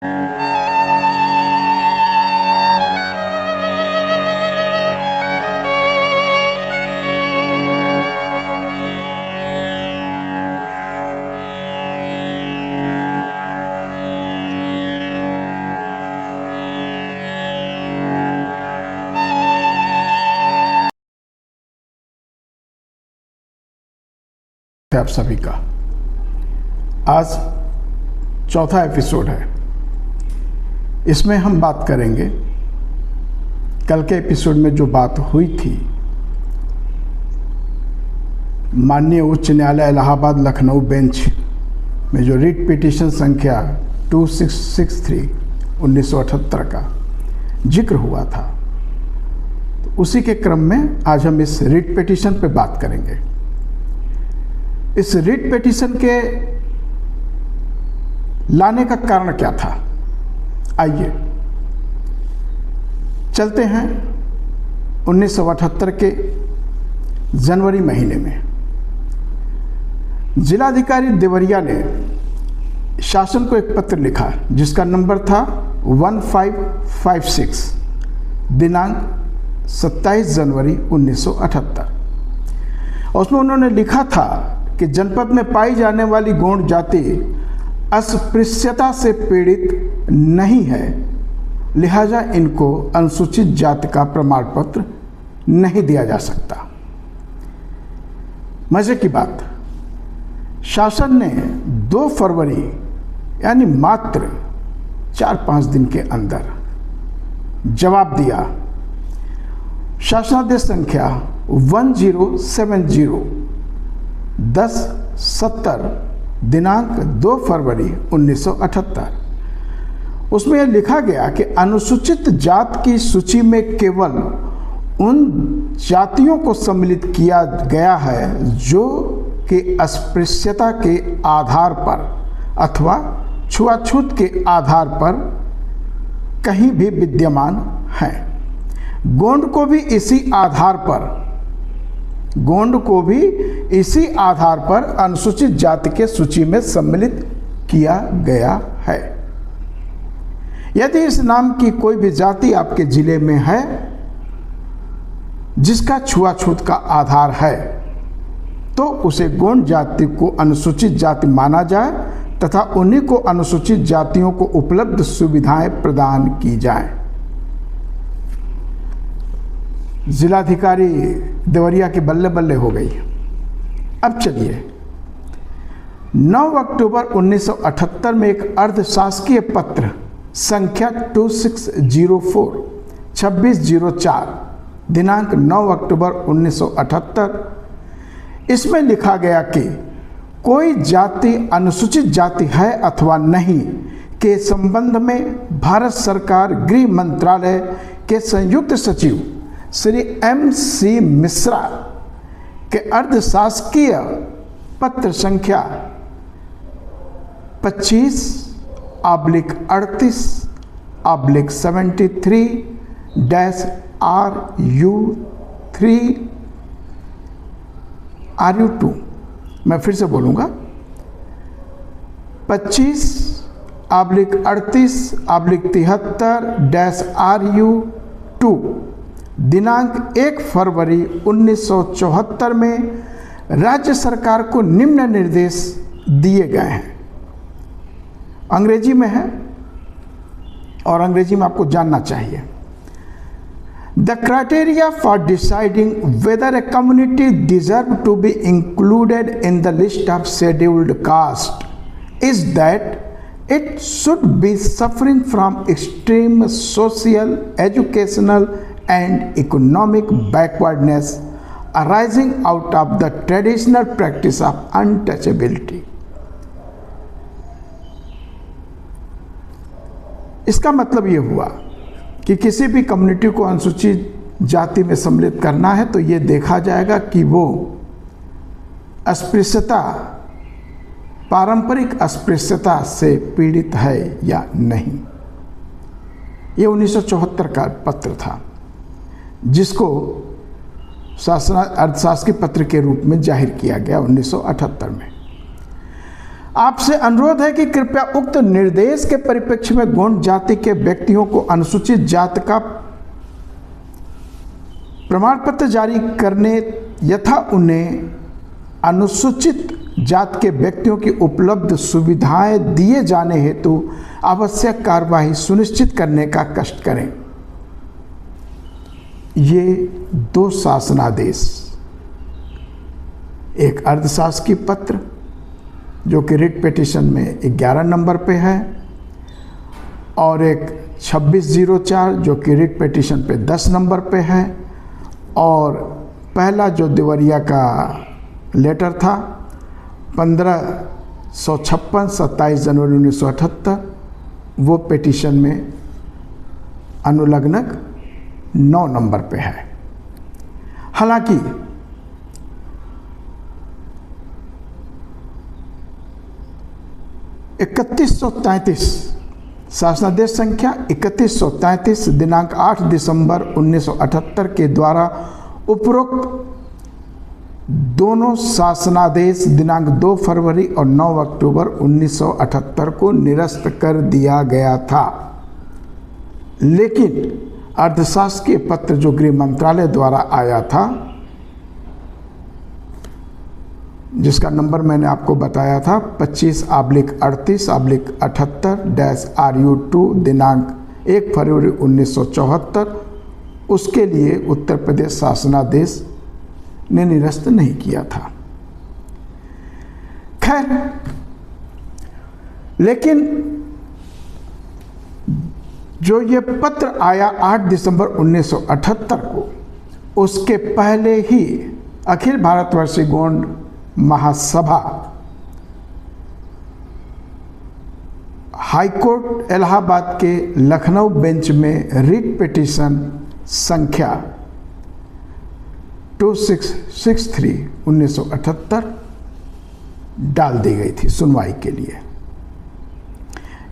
आप सभी का आज चौथा एपिसोड है। इसमें हम बात करेंगे कल के एपिसोड में जो बात हुई थी माननीय उच्च न्यायालय इलाहाबाद लखनऊ बेंच में जो रिट पिटीशन संख्या 2663 1978 का जिक्र हुआ था, तो उसी के क्रम में आज हम इस रिट पिटीशन पे बात करेंगे। इस रिट पिटीशन के लाने का कारण क्या था, आइए चलते हैं 1978 के जनवरी महीने में। जिलाधिकारी देवरिया ने शासन को एक पत्र लिखा जिसका नंबर था 1556 दिनांक 27 जनवरी 1978। और उसमें उन्होंने लिखा था कि जनपद में पाई जाने वाली गौंड जाति अस्पृश्यता से पीड़ित नहीं है, लिहाजा इनको अनुसूचित जाति का प्रमाण पत्र नहीं दिया जा सकता। मजे की बात, शासन ने 2 फरवरी यानी मात्र 4-5 दिन के अंदर जवाब दिया। शासनादेश संख्या 1070 1070 दिनांक 2 फरवरी 1978। उसमें यह लिखा गया कि अनुसूचित जात की सूची में केवल उन जातियों को सम्मिलित किया गया है जो कि अस्पृश्यता के आधार पर अथवा छुआछूत के आधार पर कहीं भी विद्यमान हैं। गोंड को भी इसी आधार पर अनुसूचित जाति के सूची में सम्मिलित किया गया है। यदि इस नाम की कोई भी जाति आपके जिले में है जिसका छुआछूत का आधार है, तो उसे गोंड जाति को अनुसूचित जाति माना जाए तथा उन्हीं को अनुसूचित जातियों को उपलब्ध सुविधाएं प्रदान की जाएं। जिलाधिकारी देवरिया की बल्ले बल्ले हो गई। अब चलिए 9 अक्टूबर 1978 में एक अर्धशासकीय पत्र संख्या 2604 2604 दिनांक 9 अक्टूबर 1978, इसमें लिखा गया कि कोई जाति अनुसूचित जाति है अथवा नहीं के संबंध में भारत सरकार गृह मंत्रालय के संयुक्त सचिव श्री MC मिश्रा के अर्धशासकीय पत्र संख्या 25/73-RU3 मैं फिर से बोलूँगा 25/38-73-RU2 दिनांक 1 फरवरी 1974 में राज्य सरकार को निम्न निर्देश दिए गए हैं। अंग्रेजी में है और अंग्रेजी में आपको जानना चाहिए। The criteria for deciding whether a community deserves to be included in the list of scheduled caste is that it should be suffering from extreme social, educational and economic backwardness arising out of the traditional practice of untouchability। इसका मतलब ये हुआ कि किसी भी community को अनुसूचित जाति में सम्मिलित करना है तो ये देखा जाएगा कि वो अस्पृश्यता, पारंपरिक अस्पृश्यता से पीड़ित है या नहीं। ये 1974 का पत्र था जिसको अर्धशासकीय पत्र के रूप में जाहिर किया गया 1978 में। आपसे अनुरोध है कि कृपया उक्त निर्देश के परिप्रेक्ष्य में गौण जाति के व्यक्तियों को अनुसूचित जाति का प्रमाण पत्र जारी करने यथा उन्हें अनुसूचित जाति के व्यक्तियों की उपलब्ध सुविधाएं दिए जाने हेतु आवश्यक कार्यवाही सुनिश्चित करने का कष्ट करें। ये 2 शासनादेश, एक अर्धशासकीय पत्र जो कि रिट पिटीशन में 11 नंबर पे है और एक 2604 जो कि रिट पिटीशन पे 10 नंबर पे है, और पहला जो देवरिया का लेटर था 1556 27 जनवरी 1978 वो पिटीशन में अनुलग्नक 9 नंबर पे है। हालांकि शासनादेश संख्या 3133 दिनांक 8 दिसंबर 1978 के द्वारा उपरोक्त दोनों शासनादेश दिनांक 2 फरवरी और 9 अक्टूबर 1978 को निरस्त कर दिया गया था। लेकिन अर्धशासकीय पत्र जो गृह मंत्रालय द्वारा आया था, जिसका नंबर मैंने आपको बताया था 25/38/78-RU2 दिनांक 1 फरवरी 1974, उसके लिए उत्तर प्रदेश शासनादेश ने निरस्त नहीं किया था। खैर, लेकिन जो ये पत्र आया 8 दिसंबर 1978 को, उसके पहले ही अखिल भारतवर्षीय गौड़ महासभा हाईकोर्ट इलाहाबाद के लखनऊ बेंच में रिट पिटीशन संख्या 2663/1978 डाल दी गई थी सुनवाई के लिए।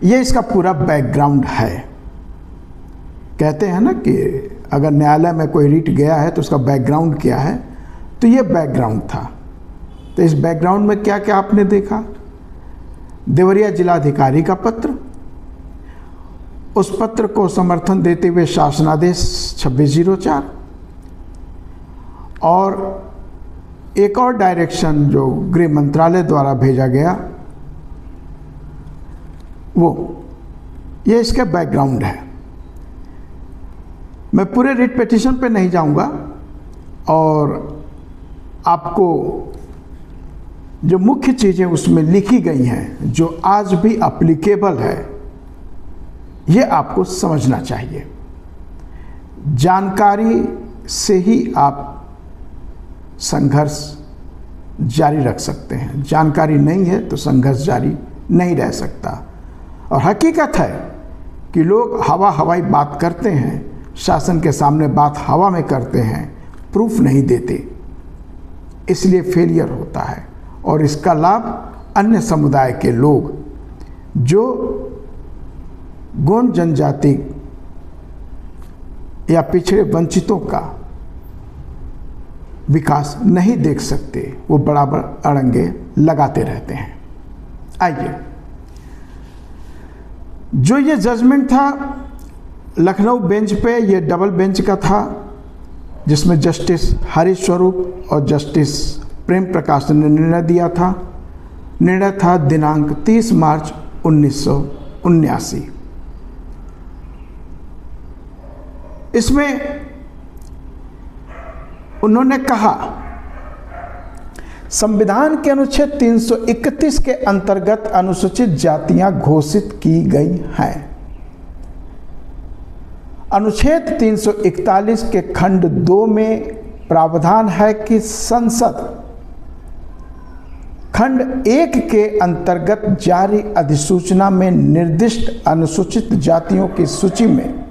ये इसका पूरा बैकग्राउंड है। कहते हैं ना कि अगर न्यायालय में कोई रिट गया है तो उसका बैकग्राउंड क्या है, तो ये बैकग्राउंड था। तो इस बैकग्राउंड में क्या क्या आपने देखा? देवरिया जिलाधिकारी का पत्र, उस पत्र को समर्थन देते हुए शासनादेश 2604 और एक और डायरेक्शन जो गृह मंत्रालय द्वारा भेजा गया, ये इसके बैकग्राउंड है। मैं पूरे रिट पिटीशन पे नहीं जाऊंगा और आपको जो मुख्य चीज़ें उसमें लिखी गई हैं, जो आज भी एप्लीकेबल है, ये आपको समझना चाहिए। जानकारी से ही आप संघर्ष जारी रख सकते हैं। जानकारी नहीं है तो संघर्ष जारी नहीं रह सकता। और हकीकत है कि लोग हवाई बात करते हैं, शासन के सामने बात हवा में करते हैं, प्रूफ नहीं देते, इसलिए फेलियर होता है। और इसका लाभ अन्य समुदाय के लोग जो गौड़ जनजाति या पिछड़े वंचितों का विकास नहीं देख सकते, वो बराबर अड़ंगे लगाते रहते हैं। आइए, जो ये जजमेंट था लखनऊ बेंच पे, ये डबल बेंच का था, जिसमें जस्टिस हरीश स्वरूप और जस्टिस प्रेम प्रकाश ने निर्णय दिया था। निर्णय था दिनांक 30 मार्च 1979। इसमें उन्होंने कहा, संविधान के अनुच्छेद 331 के अंतर्गत अनुसूचित जातियां घोषित की गई हैं। अनुच्छेद 341 के खंड 2 में प्रावधान है कि संसद खंड 1 के अंतर्गत जारी अधिसूचना में निर्दिष्ट अनुसूचित जातियों की सूची में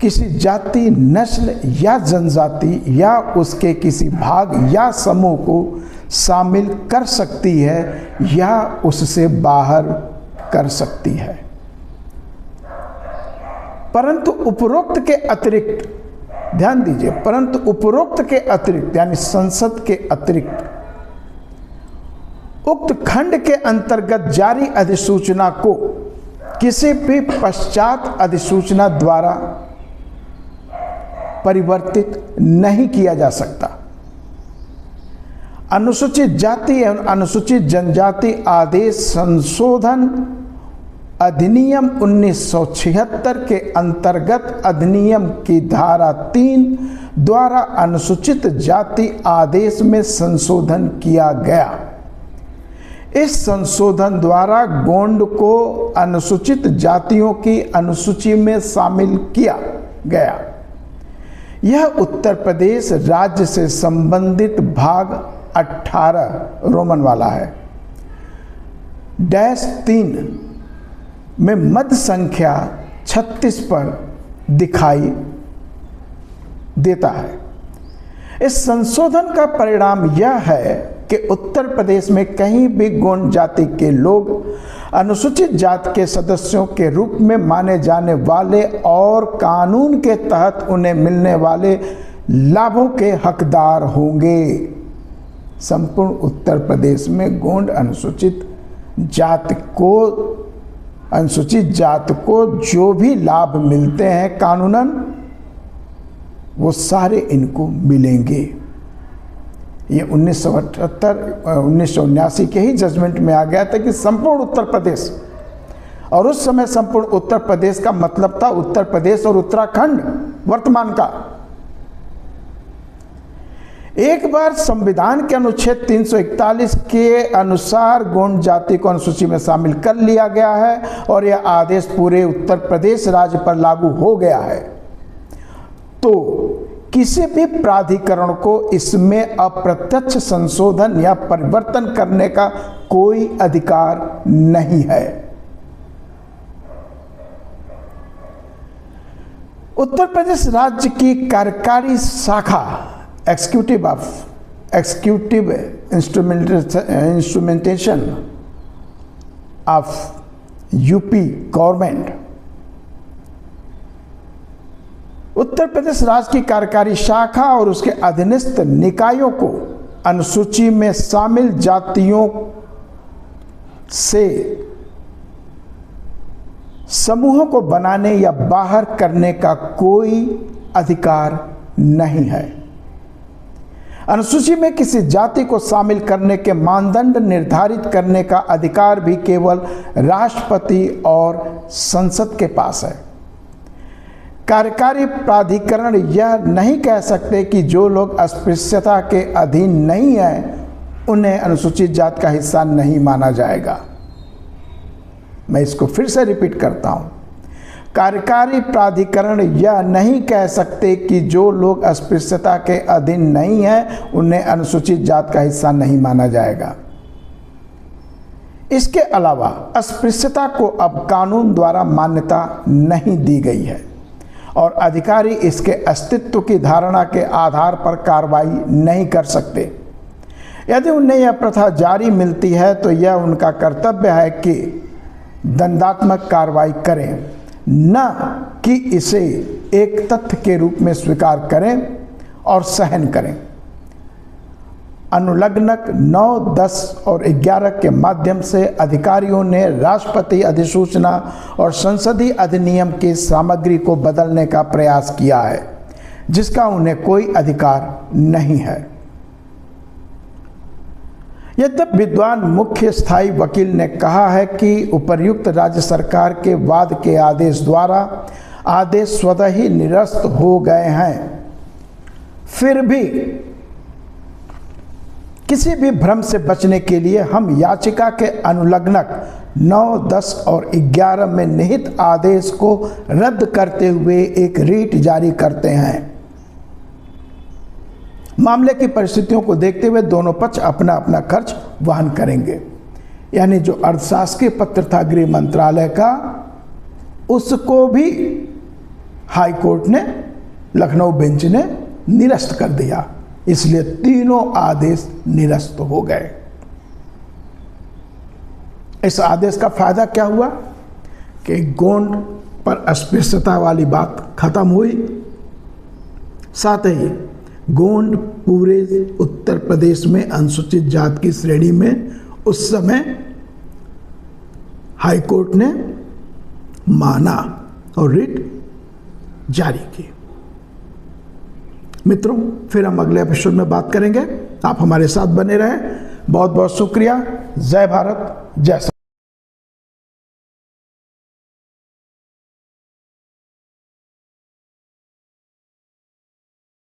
किसी जाति, नस्ल या जनजाति या उसके किसी भाग या समूह को शामिल कर सकती है या उससे बाहर कर सकती है। परंतु उपरोक्त के अतिरिक्त, ध्यान दीजिए, परंतु उपरोक्त के अतिरिक्त यानी संसद के अतिरिक्त उक्त खंड के अंतर्गत जारी अधिसूचना को किसी भी पश्चात अधिसूचना द्वारा परिवर्तित नहीं किया जा सकता। अनुसूचित जाति एवं अनुसूचित जनजाति आदेश संशोधन अधिनियम 1976 के अंतर्गत अधिनियम की धारा 3 द्वारा अनुसूचित जाति आदेश में संशोधन किया गया। इस संशोधन द्वारा गोंड को अनुसूचित जातियों की अनुसूची में शामिल किया गया। यह उत्तर प्रदेश राज्य से संबंधित भाग 18 रोमन वाला है -3 में मध्य संख्या 36 पर दिखाई देता है। इस संशोधन का परिणाम यह है कि उत्तर प्रदेश में कहीं भी गोंड जाति के लोग अनुसूचित जाति के सदस्यों के रूप में माने जाने वाले और कानून के तहत उन्हें मिलने वाले लाभों के हकदार होंगे। संपूर्ण उत्तर प्रदेश में गोंड अनुसूचित जाति को जो भी लाभ मिलते हैं कानूनन, वो सारे इनको मिलेंगे। ये 1979 के ही जजमेंट में आ गया था कि संपूर्ण उत्तर प्रदेश, और उस समय संपूर्ण उत्तर प्रदेश का मतलब था उत्तर प्रदेश और उत्तराखंड वर्तमान का। एक बार संविधान के अनुच्छेद 341 के अनुसार गोंड जाति को अनुसूची में शामिल कर लिया गया है और यह आदेश पूरे उत्तर प्रदेश राज्य पर लागू हो गया है, तो किसी भी प्राधिकरण को इसमें अप्रत्यक्ष संशोधन या परिवर्तन करने का कोई अधिकार नहीं है। उत्तर प्रदेश राज्य की कार्यकारी शाखा executive instrumentation of UP government Uttar Pradesh राज्य की कार्यकारी शाखा और उसके अधीनस्थ निकायों को अनुसूची में शामिल जातियों से समूहों को बनाने या बाहर करने का कोई अधिकार नहीं है। अनुसूची में किसी जाति को शामिल करने के मानदंड निर्धारित करने का अधिकार भी केवल राष्ट्रपति और संसद के पास है। कार्यकारी प्राधिकरण यह नहीं कह सकते कि जो लोग अस्पृश्यता के अधीन नहीं हैं उन्हें अनुसूचित जाति का हिस्सा नहीं माना जाएगा। मैं इसको फिर से रिपीट करता हूं। कार्यकारी प्राधिकरण यह नहीं कह सकते कि जो लोग अस्पृश्यता के अधीन नहीं हैं उन्हें अनुसूचित जाति का हिस्सा नहीं माना जाएगा। इसके अलावा अस्पृश्यता को अब कानून द्वारा मान्यता नहीं दी गई है और अधिकारी इसके अस्तित्व की धारणा के आधार पर कार्रवाई नहीं कर सकते। यदि उन्हें यह प्रथा जारी मिलती है तो यह उनका कर्तव्य है कि दंडात्मक कार्रवाई करें, न कि इसे एक तथ्य के रूप में स्वीकार करें और सहन करें। अनुलग्नक 9, 10 और 11 के माध्यम से अधिकारियों ने राष्ट्रपति अधिसूचना और संसदीय अधिनियम की सामग्री को बदलने का प्रयास किया है, जिसका उन्हें कोई अधिकार नहीं है। यद्यपि विद्वान मुख्य स्थायी वकील ने कहा है कि उपर्युक्त राज्य सरकार के वाद के आदेश द्वारा आदेश स्वतः ही निरस्त हो गए हैं, फिर भी किसी भी भ्रम से बचने के लिए हम याचिका के अनुलग्नक 9, 10 और 11 में निहित आदेश को रद्द करते हुए एक रीट जारी करते हैं। मामले की परिस्थितियों को देखते हुए दोनों पक्ष अपना अपना खर्च वहन करेंगे। यानी जो अर्थशास्त्रीय पत्र था गृह मंत्रालय का, उसको भी हाई कोर्ट ने, लखनऊ बेंच ने निरस्त कर दिया, इसलिए तीनों आदेश निरस्त हो गए। इस आदेश का फायदा क्या हुआ कि गोंड पर अस्पृश्यता वाली बात खत्म हुई, साथ ही गोंड पूरे उत्तर प्रदेश में अनुसूचित जाति की श्रेणी में उस समय हाई कोर्ट ने माना और रिट जारी की। मित्रों, फिर हम अगले एपिसोड में बात करेंगे। आप हमारे साथ बने रहें। बहुत बहुत शुक्रिया। जय भारत, जय